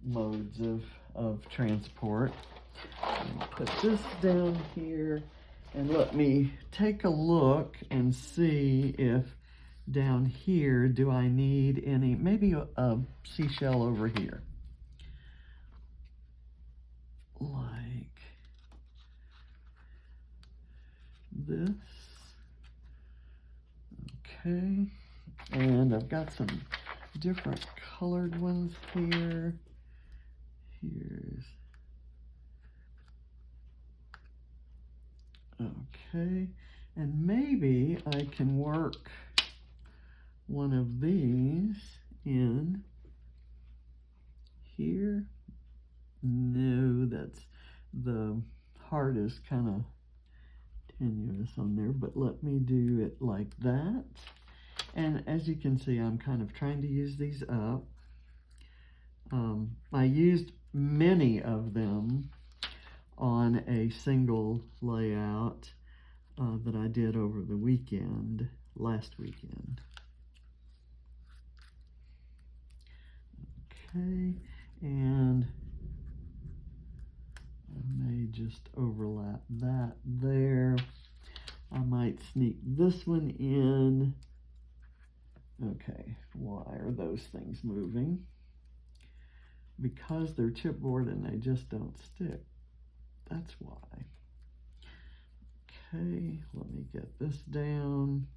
modes of transport. Put this down here and let me take a look and see if down here, do I need any, maybe a seashell over here. Like this. Okay, and I've got some different colored ones here. Okay, and maybe I can work one of these in here. No, that's, the heart is kind of tenuous on there, but let me do it like that. And as you can see, I'm kind of trying to use these up. I used many of them on a single layout that I did over the weekend, last weekend. Okay, and I may just overlap that there. I might sneak this one in. Okay, why are those things moving? Because they're chipboard and they just don't stick. That's why. Okay, let me get this down.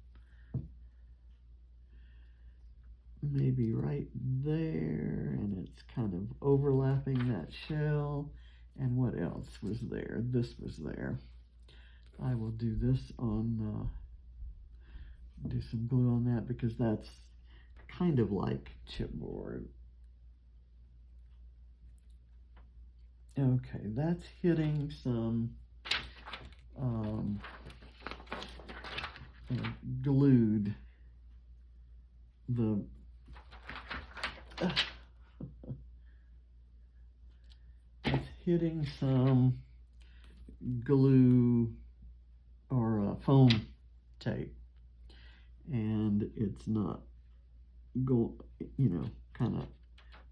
Maybe right there, and it's kind of overlapping that shell. And what else was there? This was there. I will do this on, do some glue on that because that's kind of like chipboard. Okay, that's hitting some glued, the it's hitting some glue or foam tape, and it's not kind of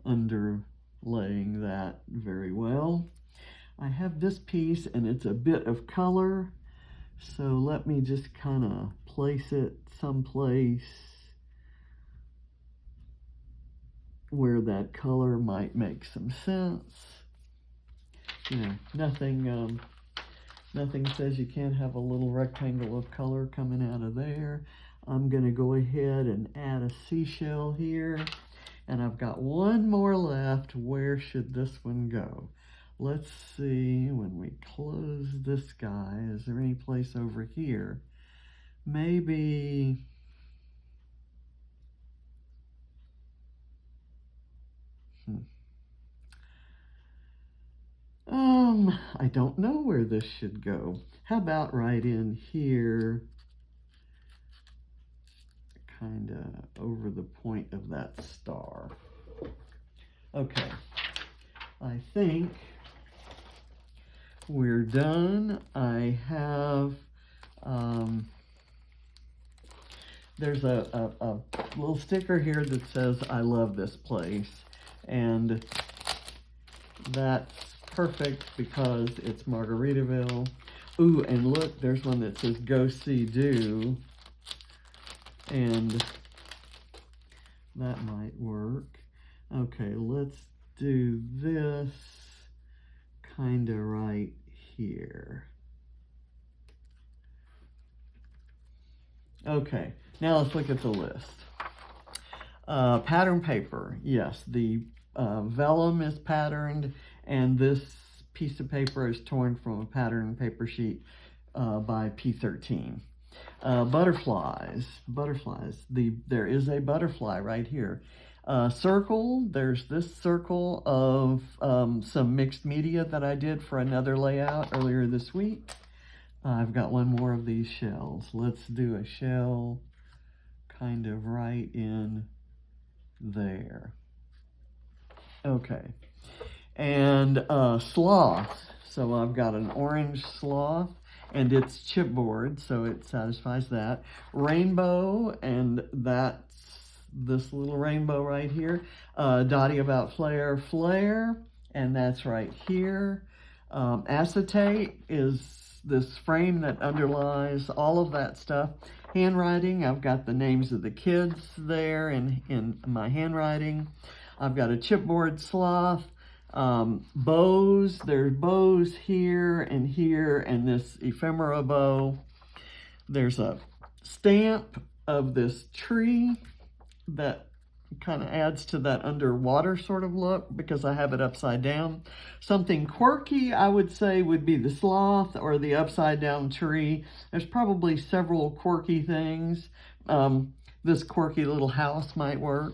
underlaying that very well. I have this piece and it's a bit of color, so let me just kind of place it someplace where that color might make some sense. Nothing says you can't have a little rectangle of color coming out of there. I'm going to go ahead and add a seashell here, and I've got one more left. Where should this one go? Let's see, when we close this guy, is there any place over here? Maybe, I don't know where this should go. How about right in here, kind of over the point of that star. Okay, I think we're done. I have, there's a little sticker here that says, "I love this place," and that's perfect because it's Margaritaville. Ooh, and look, there's one that says, "Go see do," and that might work. Okay, let's do this kind of right here. Okay, now let's look at the list. Pattern paper, yes, the vellum is patterned, and this piece of paper is torn from a pattern paper sheet by P13. Butterflies. There is a butterfly right here. Circle, there's this circle of some mixed media that I did for another layout earlier this week. I've got one more of these shells. Let's do a shell kind of right in there. Okay. And sloth. So I've got an orange sloth and it's chipboard, so it satisfies that. Rainbow, and that's this little rainbow right here. Dotty About Flair, and that's right here. Acetate is this frame that underlies all of that stuff. Handwriting, I've got the names of the kids there in my handwriting. I've got a chipboard sloth. Bows, there's bows here, and this ephemera bow. There's a stamp of this tree that kind of adds to that underwater sort of look because I have it upside down. Something quirky, I would say, would be the sloth or the upside down tree. There's probably several quirky things. This quirky little house might work.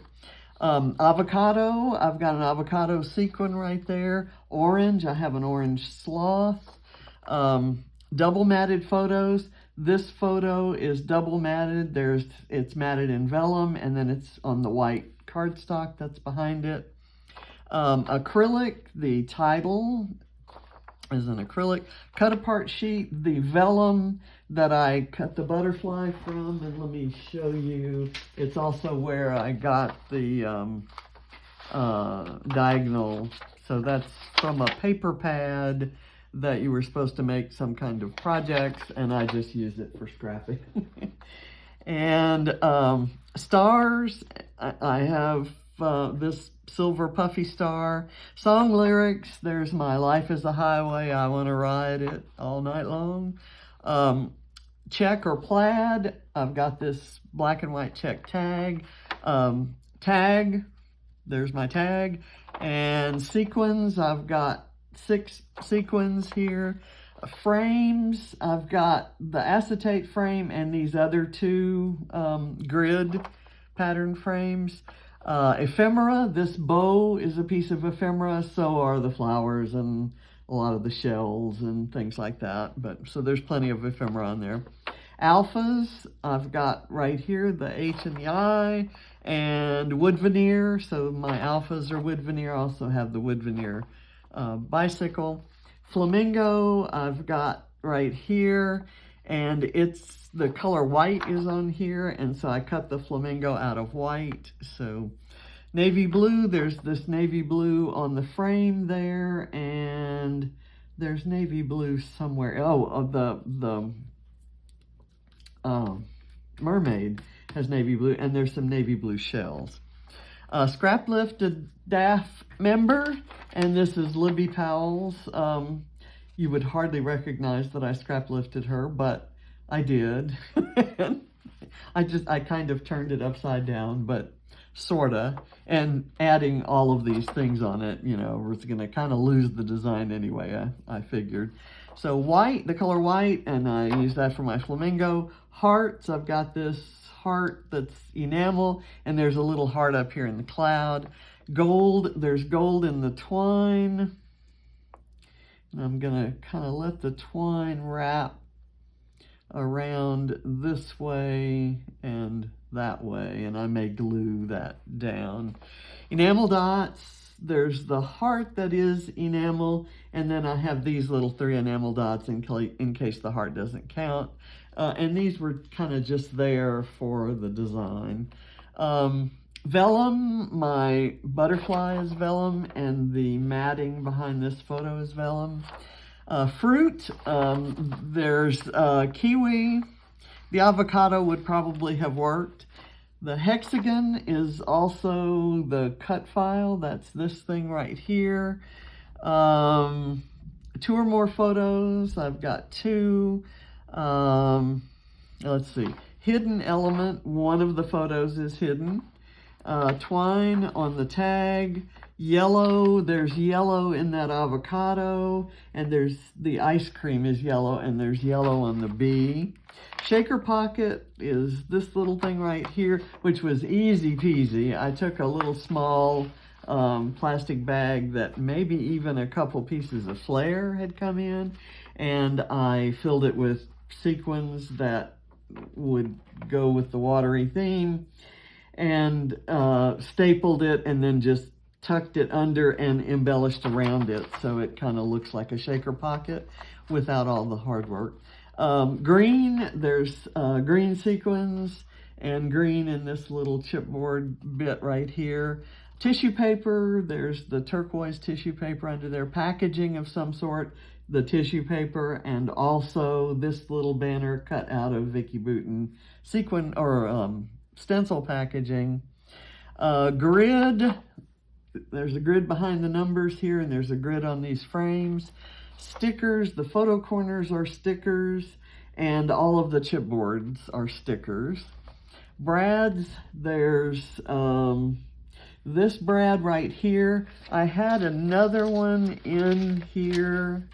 Avocado, I've got an avocado sequin right there. Orange, I have an orange sloth. Double matted photos. This photo is double matted. It's matted in vellum, and then it's on the white cardstock that's behind it. Acrylic, the title is an acrylic. Cut apart sheet, the vellum that I cut the butterfly from, and let me show you. It's also where I got the diagonal. So that's from a paper pad that you were supposed to make some kind of projects, and I just used it for scrapping. And stars, I have this silver puffy star. Song lyrics, there's my life is a highway, I want to ride it all night long. Check or plaid, I've got this black and white check tag. Tag, there's my tag. And sequins, I've got 6 sequins here. Frames, I've got the acetate frame and these other 2 grid pattern frames. Ephemera, this bow is a piece of ephemera, so are the flowers and a lot of the shells and things like that. But so there's plenty of ephemera on there. Alphas, I've got right here the H and the I, and wood veneer. So my alphas are wood veneer. I also have the wood veneer bicycle. Flamingo, I've got right here, and it's the color white is on here, and so I cut the flamingo out of white. So navy blue, there's this navy blue on the frame there, and there's navy blue somewhere. Oh, the mermaid has navy blue, and there's some navy blue shells. Scrap lifted DAF member, and this is Libby Powell's. You would hardly recognize that I scrap lifted her, but I did. I kind of turned it upside down, but sorta, and adding all of these things on it, you know, was gonna kind of lose the design anyway, I figured. So white, the color white, and I use that for my flamingo. Hearts, I've got this heart that's enamel, and there's a little heart up here in the cloud. Gold, there's gold in the twine. And I'm gonna kind of let the twine wrap around this way and that way, and I may glue that down. Enamel dots, there's the heart that is enamel, and then I have these little 3 enamel dots in case the heart doesn't count. And these were kind of just there for the design. Vellum, my butterfly is vellum, and the matting behind this photo is vellum. Fruit, there's kiwi. The avocado would probably have worked. The hexagon is also the cut file. That's this thing right here. 2 or more photos. I've got 2. Let's see. Hidden element. One of the photos is hidden. twine on the tag. Yellow, there's yellow in that avocado, and there's the ice cream is yellow, and there's yellow on the bee. Shaker pocket is this little thing right here, which was easy peasy. I took a little small plastic bag that maybe even a couple pieces of Flair had come in, and I filled it with sequins that would go with the watery theme, and stapled it, and then just tucked it under and embellished around it so it kind of looks like a shaker pocket without all the hard work. Green, there's green sequins and green in this little chipboard bit right here. Tissue paper, there's the turquoise tissue paper under there. Packaging of some sort, the tissue paper, and also this little banner cut out of Vicky Bouton sequin or stencil packaging. Grid, there's a grid behind the numbers here, and there's a grid on these frames. Stickers, the photo corners are stickers, and all of the chipboards are stickers. Brads, there's this brad right here. I had another one in here,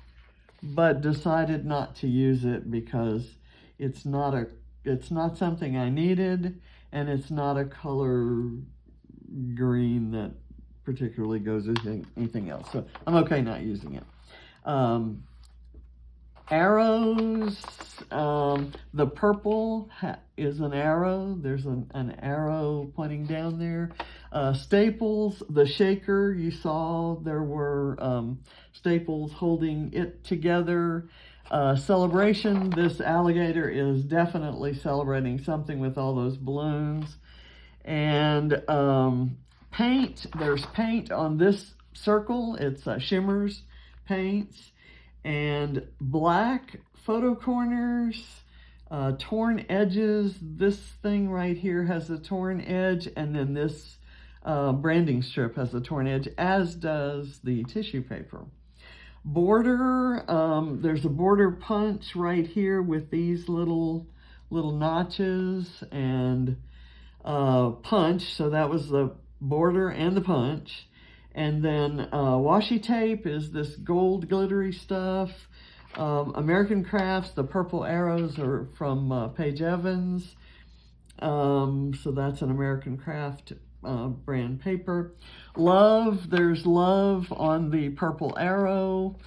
but decided not to use it because it's not something I needed, and it's not a color green that particularly goes with anything else. So I'm okay not using it. Arrows, the purple is an arrow. There's an arrow pointing down there. Staples, the shaker, you saw there were staples holding it together. Celebration, this alligator is definitely celebrating something with all those balloons. And paint, there's paint on this circle. It's shimmers paints, and black photo corners, torn edges. This thing right here has a torn edge, and then this branding strip has a torn edge, as does the tissue paper. Border, there's a border punch right here with these little notches and punch, so that was the border and the punch. And then washi tape is this gold glittery stuff. American Crafts, the purple arrows are from Paige Evans. So that's an American Craft brand paper. Love, there's love on the purple arrow.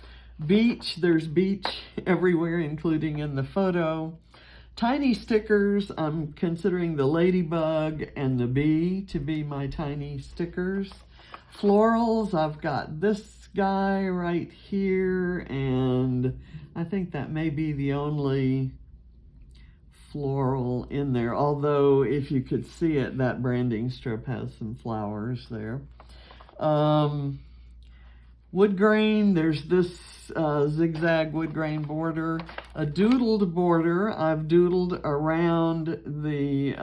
Beach, there's beach everywhere, including in the photo. Tiny stickers, I'm considering the ladybug and the bee to be my tiny stickers. Florals, I've got this guy right here, and I think that may be the only floral in there, although if you could see it, that branding strip has some flowers there. Wood grain, there's this zigzag wood grain border. A doodled border, I've doodled around the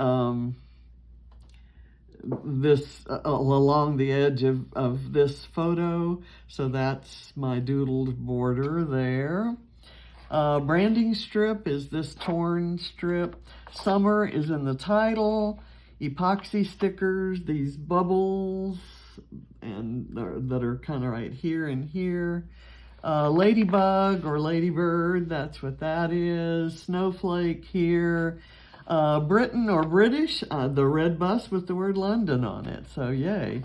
along the edge of this photo, so that's my doodled border there. Branding strip is this torn strip. Summer is in the title. Epoxy stickers, these bubbles, and that are kind of right here and here. Ladybug or ladybird, that's what that is. Snowflake here. Britain or British, the red bus with the word London on it, so yay.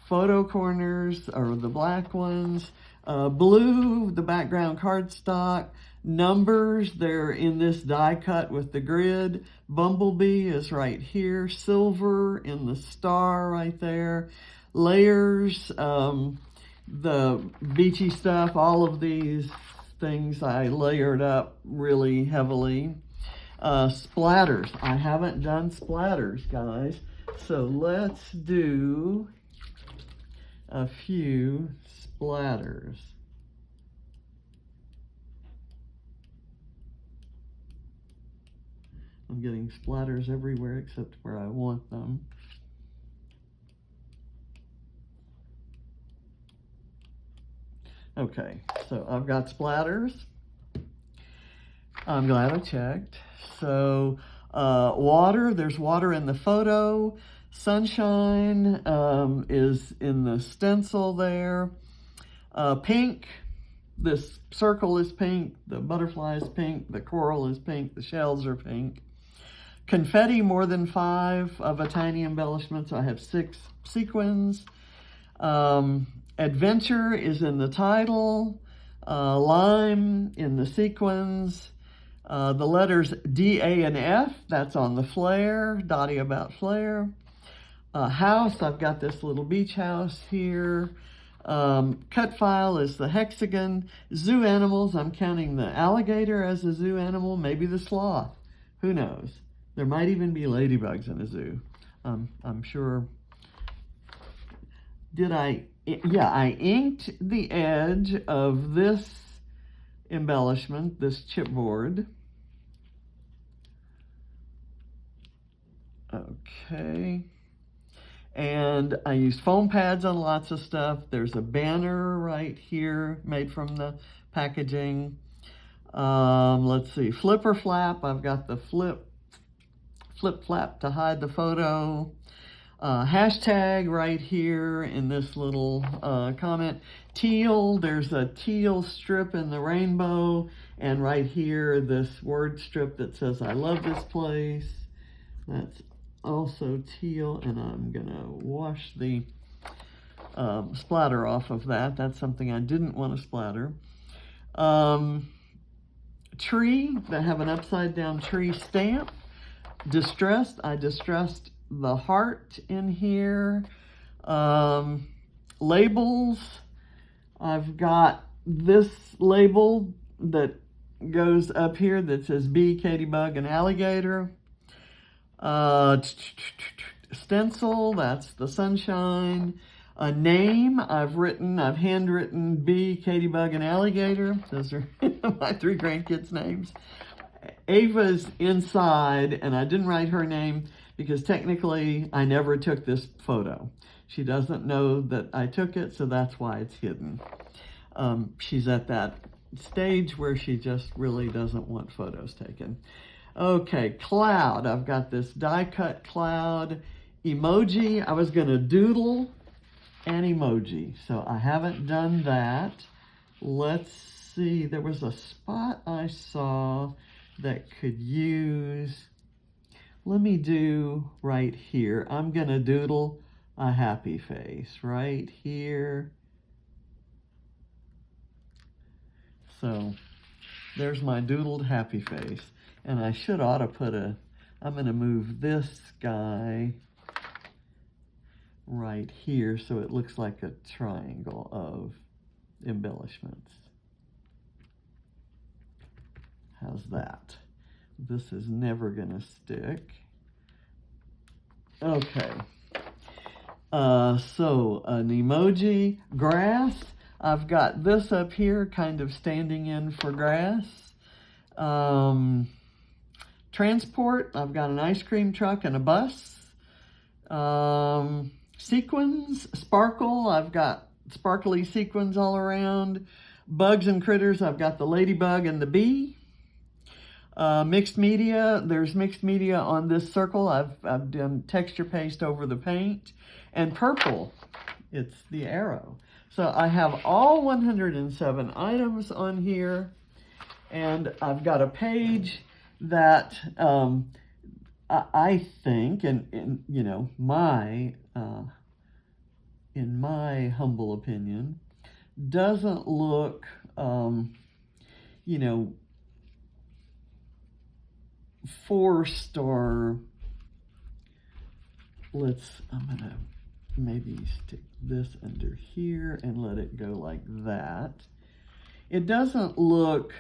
Photo corners are the black ones. Blue, the background cardstock. Numbers, they're in this die cut with the grid. Bumblebee is right here. Silver in the star right there. Layers, the beachy stuff, all of these things I layered up really heavily. Splatters, I haven't done splatters, guys, so let's do a few splatters. I'm getting splatters everywhere except where I want them. Okay, so I've got splatters. I'm glad I checked. So water, there's water in the photo. Sunshine is in the stencil there. Pink, this circle is pink, the butterfly is pink, the coral is pink, the shells are pink. Confetti, more than 5 of a tiny embellishment, so I have 6 sequins. Adventure is in the title. Lime in the sequins. The letters D, A, and F, that's on the flare, Dotty About Flair. House, I've got this little beach house here. Cut file is the hexagon. Zoo animals, I'm counting the alligator as a zoo animal, maybe the sloth, who knows. There might even be ladybugs in a zoo. I'm sure. I inked the edge of this embellishment, this chipboard. Okay. And I used foam pads on lots of stuff. There's a banner right here made from the packaging. Let's see, flipper flap. I've got the flip flap to hide the photo. Hashtag right here in this little comment. Teal, there's a teal strip in the rainbow. And right here, this word strip that says, I love this place. That's also teal, and I'm gonna wash the splatter off of that. That's something I didn't want to splatter. Tree, they have an upside down tree stamp. Distressed, I distressed the heart in here. Labels, I've got this label that goes up here that says bee, Bug, and alligator. Stencil, that's the sunshine. A name, I've handwritten bee, Bug, and alligator. Those are my 3 grandkids' names. Ava's inside, and I didn't write her name because technically I never took this photo. She doesn't know that I took it, so that's why it's hidden. She's at that stage where she just really doesn't want photos taken. Okay, cloud. I've got this die-cut cloud emoji. I was going to doodle an emoji, so I haven't done that. Let's see. There was a spot I saw that could use. Let me do right here. I'm going to doodle a happy face right here. So there's my doodled happy face. And I ought to put I'm going to move this guy right here so it looks like a triangle of embellishments. How's that? This is never going to stick. Okay. So an emoji, grass. I've got this up here kind of standing in for grass. Transport, I've got an ice cream truck and a bus. Sequins, sparkle, I've got sparkly sequins all around. Bugs and critters, I've got the ladybug and the bee. Mixed media, there's mixed media on this circle. I've done texture paste over the paint. And purple, it's the arrow. So I have all 107 items on here. And I've got a page that I think, in my humble opinion, doesn't look, 4-star. I'm gonna maybe stick this under here and let it go like that. It doesn't look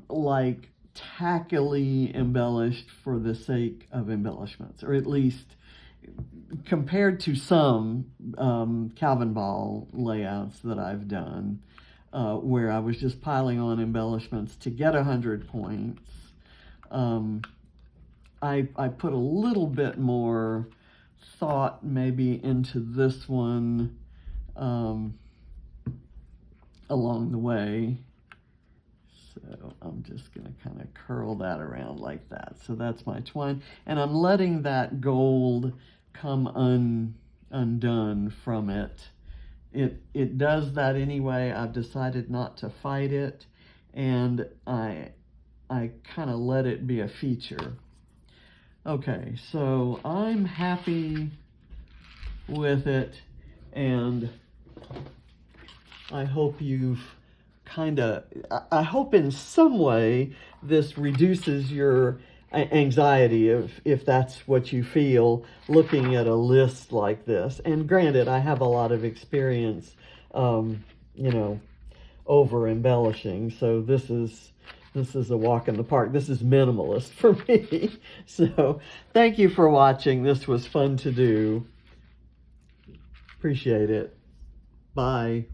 like tackily embellished for the sake of embellishments, or at least compared to some Calvinball layouts that I've done, where I was just piling on embellishments to get 100 points. I put a little bit more thought maybe into this one along the way. So I'm just going to kind of curl that around like that. So that's my twine. And I'm letting that gold come undone from it. It does that anyway. I've decided not to fight it, and I kind of let it be a feature. Okay, so I'm happy with it, and I hope you've I hope in some way this reduces your anxiety if that's what you feel looking at a list like this. And granted, I have a lot of experience, over embellishing, so this is a walk in the park. This is minimalist for me. So thank you for watching. This was fun to do. Appreciate it. Bye.